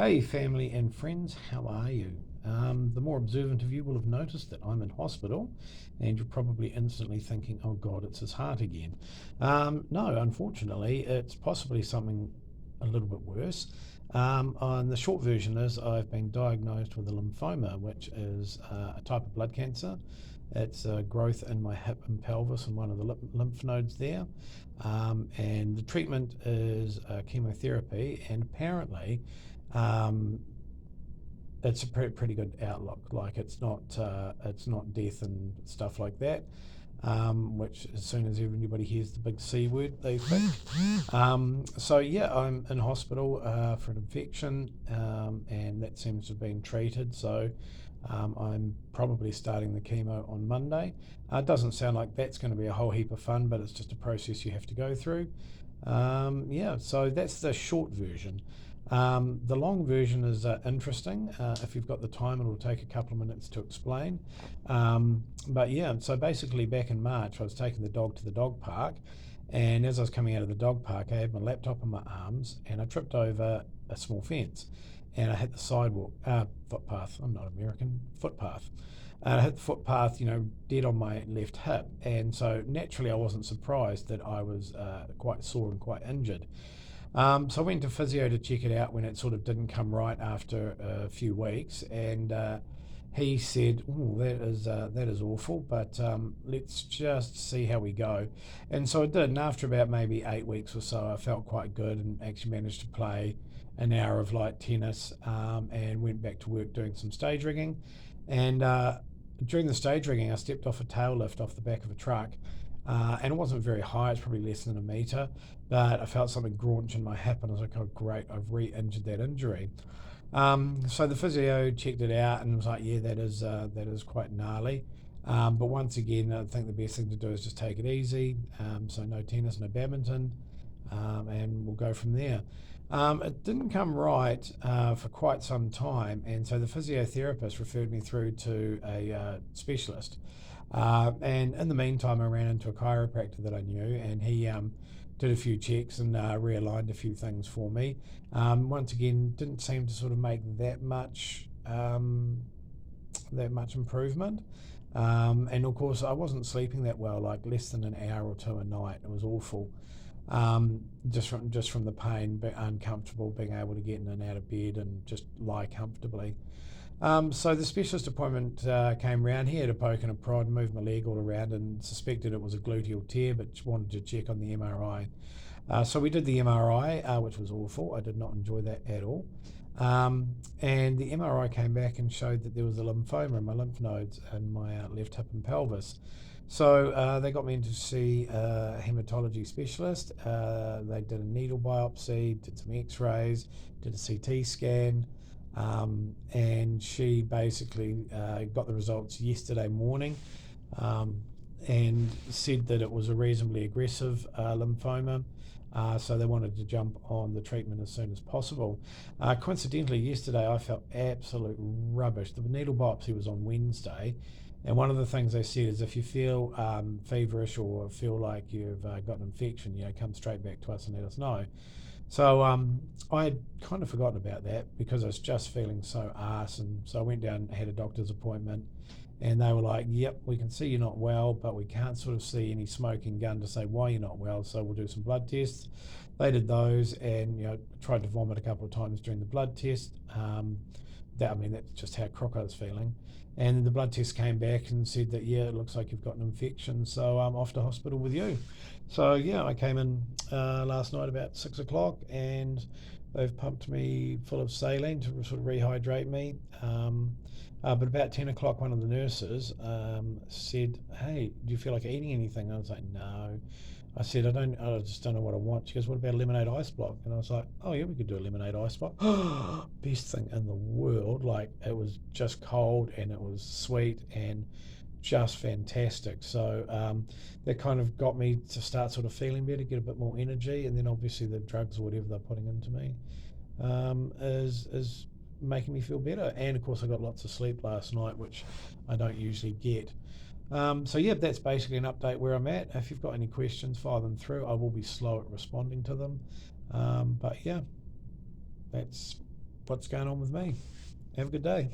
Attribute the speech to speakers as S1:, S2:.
S1: Hey, family and friends, how are you? The more observant of you will have noticed that I'm in hospital, and you're probably instantly thinking, oh God, it's his heart again. No, unfortunately, it's possibly something a little bit worse. And the short version is I've been diagnosed with a lymphoma, which is a type of blood cancer. It's a growth in my hip and pelvis and one of the lymph nodes there. And the treatment is chemotherapy, and apparently, um, it's a pretty good outlook. Like it's not death and stuff like that. Which as soon as anybody hears the big C word, they think. So yeah, I'm in hospital for an infection, and that seems to have been treated. So I'm probably starting the chemo on Monday. It doesn't sound like that's going to be a whole heap of fun, but it's just a process you have to go through. Yeah, so that's the short version. The long version is interesting. If you've got the time, it'll take a couple of minutes to explain. But yeah, so basically, back in March, I was taking the dog to the dog park, and as I was coming out of the dog park, I had my laptop in my arms, and I tripped over a small fence, and I hit the sidewalk, footpath. I'm not American, footpath. And I hit the footpath, dead on my left hip, and so naturally, I wasn't surprised that I was quite sore and quite injured. So I went to physio to check it out when it sort of didn't come right after a few weeks, and he said, "Oh, that is awful, but let's just see how we go." And so I did, and after about maybe 8 weeks or so, I felt quite good and actually managed to play an hour of light tennis, and went back to work doing some stage rigging. And during the stage rigging, I stepped off a tail lift off the back of a truck, and it wasn't very high; it's probably less than a meter. But I felt something graunch in my hip, and I was like, "Oh, great! I've re-injured that injury." So the physio checked it out and was like, "Yeah, that is quite gnarly." But once again, I think the best thing to do is just take it easy. So no tennis, no badminton, and we'll go from there. It didn't come right for quite some time, and so the physiotherapist referred me through to a specialist. And in the meantime, I ran into a chiropractor that I knew, and he did a few checks and realigned a few things for me. Once again, didn't seem to sort of make that much improvement. And of course, I wasn't sleeping that well, like less than an hour or two a night. It was awful. Just from the pain, but uncomfortable being able to get in and out of bed and just lie comfortably. So the specialist appointment came round. He had a poke and a prod, moved my leg all around, and suspected it was a gluteal tear, but wanted to check on the MRI. So we did the MRI, which was awful. I did not enjoy that at all. And the MRI came back and showed that there was a lymphoma in my lymph nodes in my left hip and pelvis. So they got me in to see a hematology specialist. They did a needle biopsy, did some x-rays, did a CT scan, and she basically got the results yesterday morning, um, and said that it was a reasonably aggressive lymphoma. So they wanted to jump on the treatment as soon as possible. Coincidentally, yesterday I felt absolute rubbish. The needle biopsy was on Wednesday, and one of the things they said is if you feel feverish or feel like you've got an infection, come straight back to us and let us know. So I had kind of forgotten about that because I was just feeling so arse, and so I went down and had a doctor's appointment, and they were like, "Yep, we can see you're not well, but we can't sort of see any smoking gun to say why you're not well. So we'll do some blood tests." They did those, and tried to vomit a couple of times during the blood test. That's just how crook I was feeling. And then the blood test came back and said that, yeah, it looks like you've got an infection, so I'm off to hospital with you. So yeah, I came in last night about 6 o'clock, and they've pumped me full of saline to sort of rehydrate me. But about 10 o'clock, one of the nurses said, "Hey, do you feel like eating anything?" I was like, "No." I said, I just don't know what I want." She goes, "What about a lemonade ice block?" And I was like, "Oh yeah, we could do a lemonade ice block." Best thing in the world. Like, it was just cold and it was sweet and just fantastic. So that kind of got me to start sort of feeling better, get a bit more energy, and then obviously the drugs or whatever they're putting into me is making me feel better. And of course, I got lots of sleep last night, which I don't usually get. So yeah, that's basically an update where I'm at. If you've got any questions, fire them through. I will be slow at responding to them. But yeah, that's what's going on with me. Have a good day.